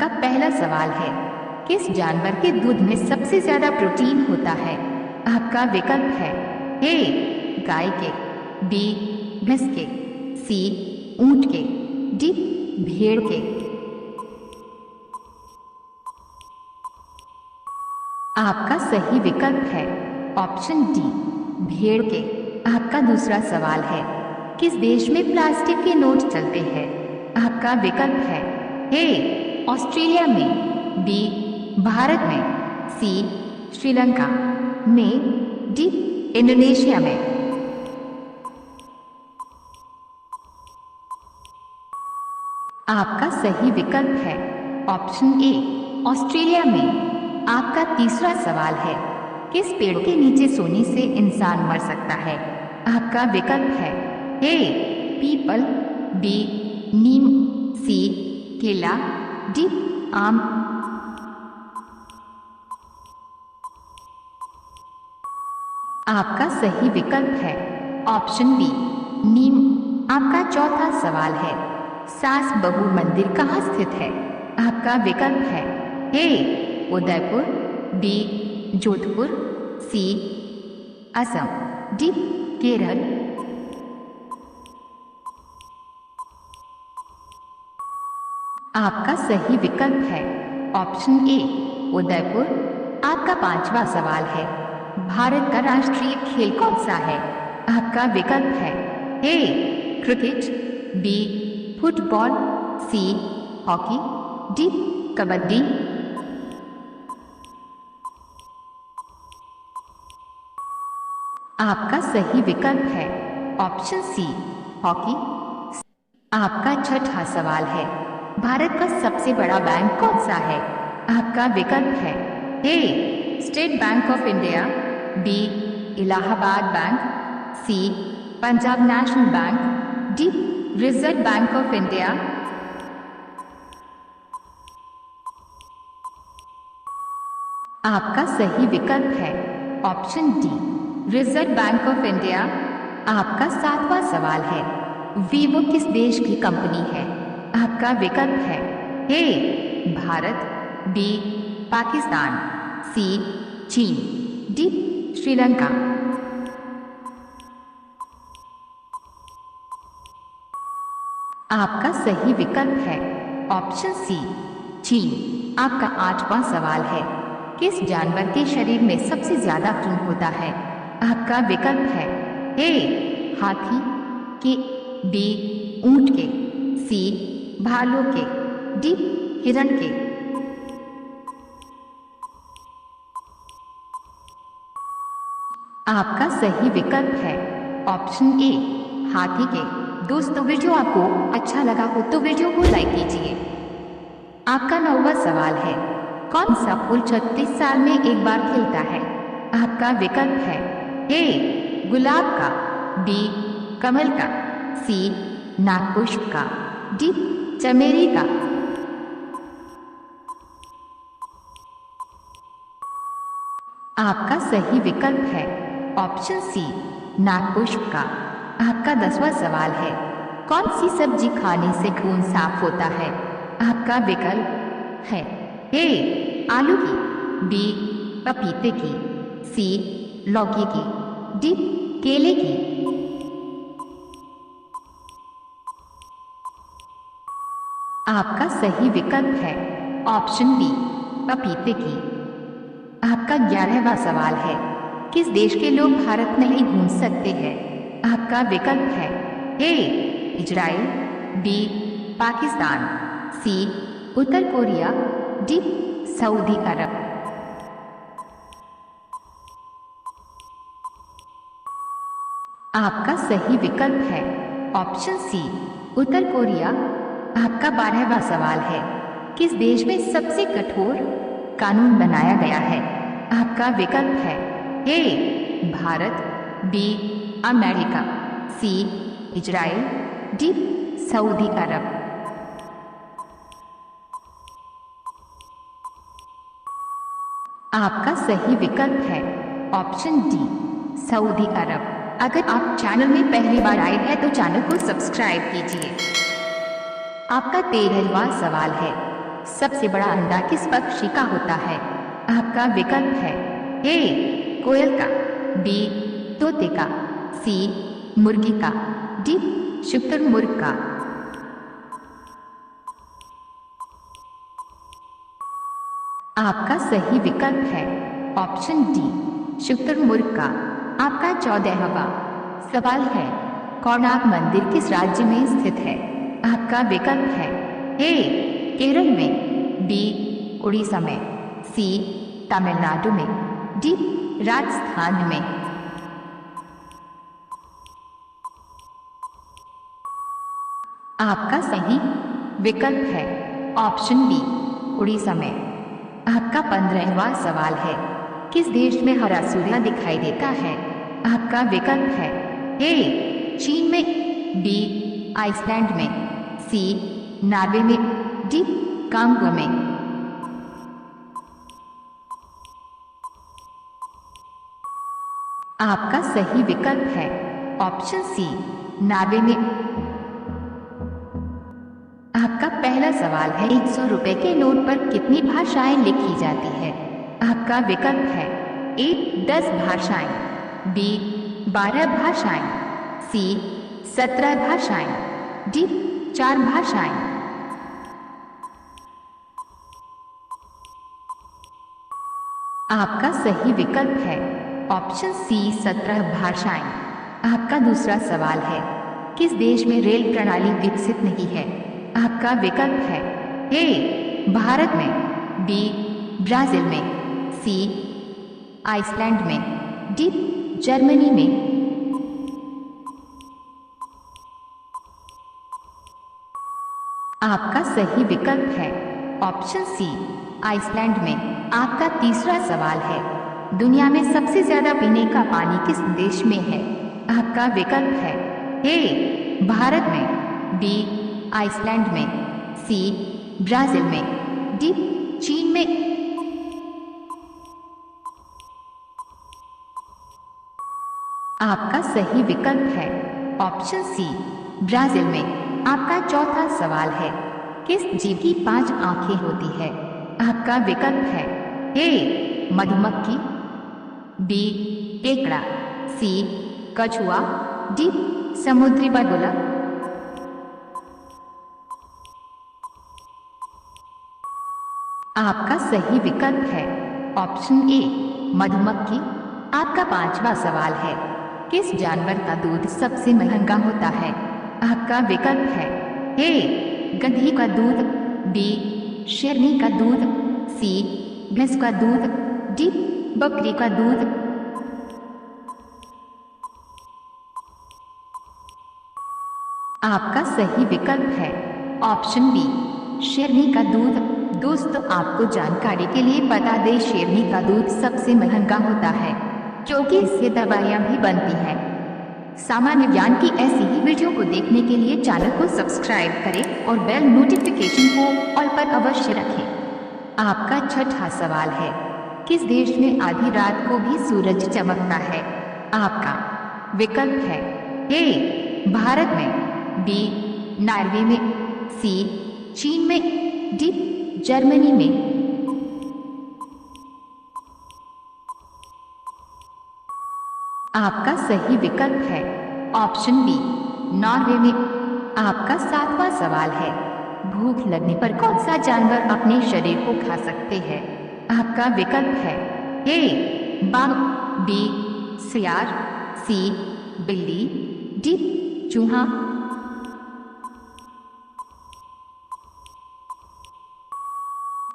आपका पहला सवाल है, किस जानवर के दूध में सबसे ज्यादा प्रोटीन होता है? आपका विकल्प है ए गाय के, बी भैंस के, सी ऊंट के, डी भेड़ के। आपका सही विकल्प है ऑप्शन डी भेड़ के। आपका दूसरा सवाल है, किस देश में प्लास्टिक के नोट चलते हैं? आपका विकल्प है ए ऑस्ट्रेलिया में, बी भारत में, सी श्रीलंका में, डी इंडोनेशिया में। आपका सही विकल्प है ऑप्शन ए ऑस्ट्रेलिया में। आपका तीसरा सवाल है, किस पेड़ के नीचे सोने से इंसान मर सकता है? आपका विकल्प है ए पीपल, बी नीम, सी केला, डी आम। आपका सही विकल्प है ऑप्शन बी नीम। आपका चौथा सवाल है, सास बहू मंदिर कहाँ स्थित है? आपका विकल्प है ए उदयपुर, बी जोधपुर, सी असम, डी केरल। आपका सही विकल्प है ऑप्शन ए उदयपुर। आपका पांचवा सवाल है, भारत का राष्ट्रीय खेल कौन सा है? आपका विकल्प है A cricket, B football, C hockey, D kabaddi. आपका सही विकल्प है ऑप्शन सी हॉकी। आपका छठा सवाल है, भारत का सबसे बड़ा बैंक कौन सा है? आपका विकल्प है A State Bank of India, B Allahabad Bank, C Punjab National Bank, D Reserve Bank of India. आपका सही विकल्प है option D Reserve Bank of India. आपका सातवां सवाल है, वीवो किस देश की कंपनी है? आपका विकल्प है ए भारत, बी पाकिस्तान, सी चीन, डी श्रीलंका। आपका सही विकल्प है ऑप्शन सी चीन। आपका आठवां सवाल है, किस जानवर के शरीर में सबसे ज्यादा खून होता है? आपका विकल्प है ए हाथी के, बी ऊंट के, सी भालू के, डी हिरण के। आपका सही विकल्प है ऑप्शन ए हाथी के। दोस्तों, वीडियो आपको अच्छा लगा हो तो वीडियो को लाइक कीजिए। आपका नौवां सवाल है, कौन सा फूल 36 साल में एक बार खिलता है? आपका विकल्प है ए गुलाब का, बी कमल का, सी नागपुष्प का, डी चमेली का। आपका सही विकल्प है ऑप्शन सी नागपुष्प का। आपका 10वां सवाल है, कौन सी सब्जी खाने से खून साफ होता है? आपका विकल्प है ए आलू की, बी पपीते की, सी लौकी की, डी केले की। आपका सही विकल्प है ऑप्शन बी पपीते की। आपका 11वां सवाल है, किस देश के लोग भारत नहीं घूम सकते हैं? आपका विकल्प है ए इजराइल, बी पाकिस्तान, सी उत्तर कोरिया, डी सऊदी अरब। आपका सही विकल्प है ऑप्शन सी उत्तर कोरिया। आपका 12वां सवाल है, किस देश में सबसे कठोर कानून बनाया गया है? आपका विकल्प है A Bharat, B America, C Israel, D Saudi Arab. आपका सही विकल्प है ऑप्शन डी सऊदी अरब। अगर आप चैनल में पहली बार आए हैं तो चैनल को सब्सक्राइब कीजिए। आपका 13वां सवाल है, सबसे बड़ा अंडा किस पक्षी का होता है? आपका विकल्प है ए कोयल का, बी तोते का, सी मुर्गी का, डी शुतुरमुर्ग का। आपका सही विकल्प है ऑप्शन डी शुतुरमुर्ग का। आपका 14वां सवाल है, कोणार्क मंदिर किस राज्य में स्थित है? आपका विकल्प है ए केरल में, बी उड़ीसा में, सी तमिलनाडु में, डी राजस्थान में। आपका सही विकल्प है ऑप्शन बी उड़ीसा में। आपका 15वां सवाल है, किस देश में हरा सूर्य दिखाई देता है? आपका विकल्प है ए चीन में, बी आइसलैंड में, सी नॉर्वे में, डी कांगो में। आपका सही विकल्प है ऑप्शन सी नॉर्वे में। आपका पहला सवाल है, 100 रुपए के नोट पर कितनी भाषाएं लिखी जाती है? आपका विकल्प है ए 10 भाषाएं, बी 12 भाषाएं, सी 17 भाषाएं, डी 4 भाषाएं। आपका सही विकल्प है ऑप्शन सी 17 भाषाएं। आपका दूसरा सवाल है, किस देश में रेल प्रणाली विकसित नहीं है? आपका विकल्प है ए भारत में, बी ब्राजील में, सी आइसलैंड में, डी जर्मनी में। आपका सही विकल्प है ऑप्शन सी आइसलैंड में। आपका तीसरा सवाल है, दुनिया में सबसे ज्यादा पीने का पानी किस देश में है? आपका विकल्प है ए भारत में, बी आइसलैंड में, सी ब्राजील में, डी चीन में। आपका सही विकल्प है ऑप्शन सी ब्राजील में। आपका चौथा सवाल है, किस जीव की 5 आंखें होती है? आपका विकल्प है ए मधुमक्खी, बी केकड़ा, सी कछुआ, डी समुद्री बगुला। आपका सही विकल्प है ऑप्शन ए मधुमक्खी। आपका 5वां सवाल है, किस जानवर का दूध सबसे महंगा होता है? आपका विकल्प है ए गधी का दूध, बी शेरनी का दूध, सी भैंस का दूध, डी बकरी का दूध। आपका सही विकल्प है ऑप्शन बी शेरनी का दूध। दोस्तों, आपको जानकारी के लिए बता दें, शेरनी का दूध सबसे महंगा होता है क्योंकि इससे दवाइयाँ भी बनती हैं। सामान्य ज्ञान की ऐसी ही वीडियो को देखने के लिए चैनल को सब्सक्राइब करें और बेल नोटिफिकेशन को ऑल पर अवश्य रखें। आपका 6वां सवाल है, किस देश में आधी रात को भी सूरज चमकता है? आपका विकल्प है ए भारत में, बी नॉर्वे में, सी चीन में, डी जर्मनी में। आपका सही विकल्प है ऑप्शन बी नॉर्वे में। आपका 7वां सवाल है, भूख लगने पर कौन सा जानवर अपने शरीर को खा सकते हैं? आपका विकल्प है ए बाघ, बी सियार, सी बिल्ली, डी चूहा।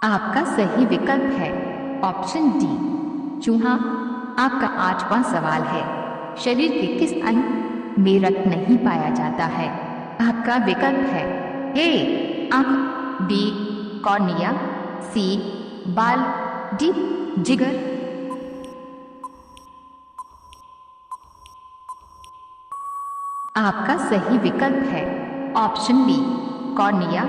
आपका सही विकल्प है ऑप्शन डी चूहा। आपका 8वां सवाल है, शरीर के किस अंग में रक्त नहीं पाया जाता है? आपका विकल्प है ए आंख, बी कॉर्निया, सी बाल, डी जिगर। आपका सही विकल्प है ऑप्शन बी कॉर्निया।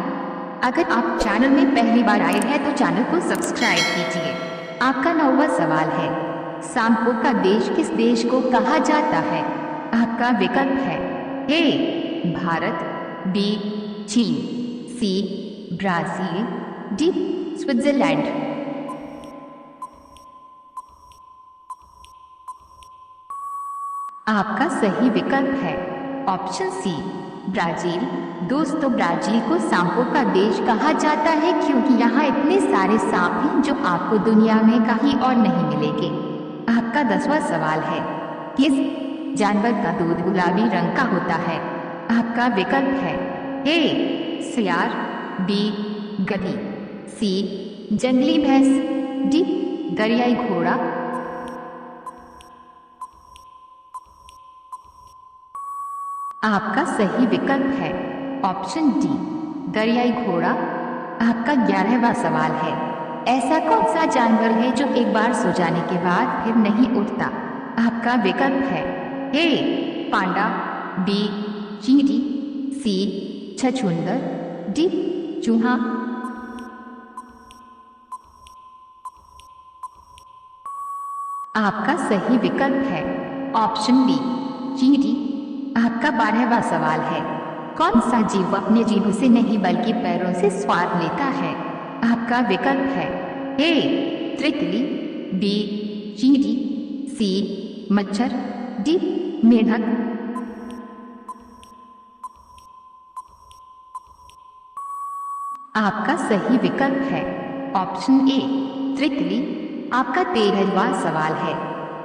अगर आप चैनल में पहली बार आए हैं तो चैनल को सब्सक्राइब कीजिए। आपका 9वां सवाल है, सांपों का देश किस देश को कहा जाता है? आपका विकल्प है ए भारत, बी चीन, सी ब्राजील, डी स्विट्जरलैंड। आपका सही विकल्प है ऑप्शन सी ब्राजील। दोस्तों, ब्राजील को सांपों का देश कहा जाता है क्योंकि यहाँ इतने सारे सांप हैं जो आपको दुनिया में कहीं और नहीं मिलेंगे। आपका 10वां सवाल है, किस जानवर का दूध गुलाबी रंग का होता है? आपका विकल्प है ए सियार, बी गधी, सी जंगली भैंस, डी दरियाई घोड़ा। आपका सही विकल्प है ऑप्शन डी दरियाई घोड़ा। आपका 11वां सवाल है, ऐसा कौन सा जानवर है जो एक बार सो जाने के बाद फिर नहीं उठता? आपका विकल्प है ए पांडा, बी चींटी, सी छछूंदर, डी चूहा। आपका सही विकल्प है ऑप्शन बी चींटी। आपका 12वां सवाल है, कौन सा जीव अपने जीभ से नहीं बल्कि पैरों से स्वाद लेता है? आपका विकल्प है ए तितली, बी चींटी, सी मच्छर, डी मेढक। आपका सही विकल्प है ऑप्शन ए तितली। आपका 13वां सवाल है,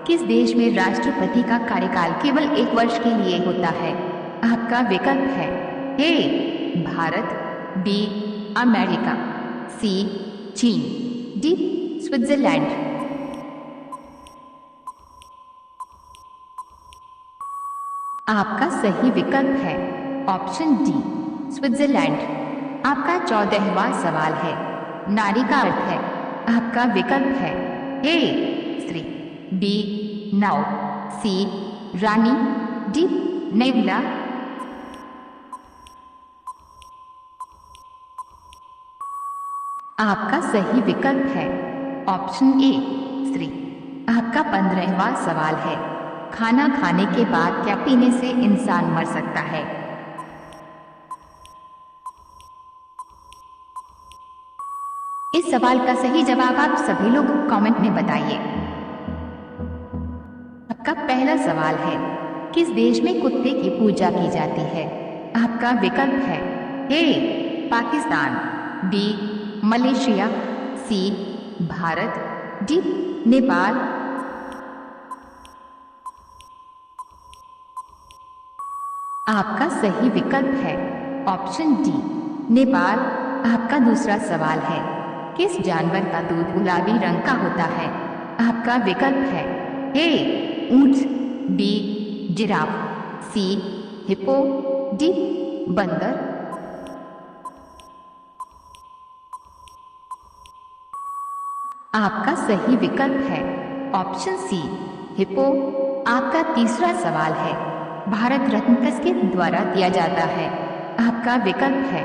किस देश में राष्ट्रपति का कार्यकाल केवल 1 वर्ष के लिए होता है? आपका विकल्प है ए भारत, बी अमेरिका, सी चीन, डी स्विट्जरलैंड। आपका सही विकल्प है ऑप्शन डी स्विट्जरलैंड। आपका 14वां सवाल है, नारी का अर्थ है? आपका विकल्प है ए स्त्री, बी नाव, सी रानी, डी नेवला। आपका सही विकल्प है ऑप्शन ए स्त्री। आपका 15वां सवाल है, खाना खाने के बाद क्या पीने से इंसान मर सकता है? इस सवाल का सही जवाब आप सभी लोग कमेंट में बताइए। आपका पहला सवाल है, किस देश में कुत्ते की पूजा की जाती है? आपका विकल्प है ए पाकिस्तान, बी मलेशिया, सी भारत, डी नेपाल। आपका सही विकल्प है ऑप्शन डी नेपाल। आपका दूसरा सवाल है, किस जानवर का दूध गुलाबी रंग का होता है? आपका विकल्प है ए ऊंट, बी जिराफ, सी हिप्पो, डी बंदर। आपका सही विकल्प है ऑप्शन सी हिप्पो। आपका तीसरा सवाल है, भारत रत्न किसके द्वारा दिया जाता है? आपका विकल्प है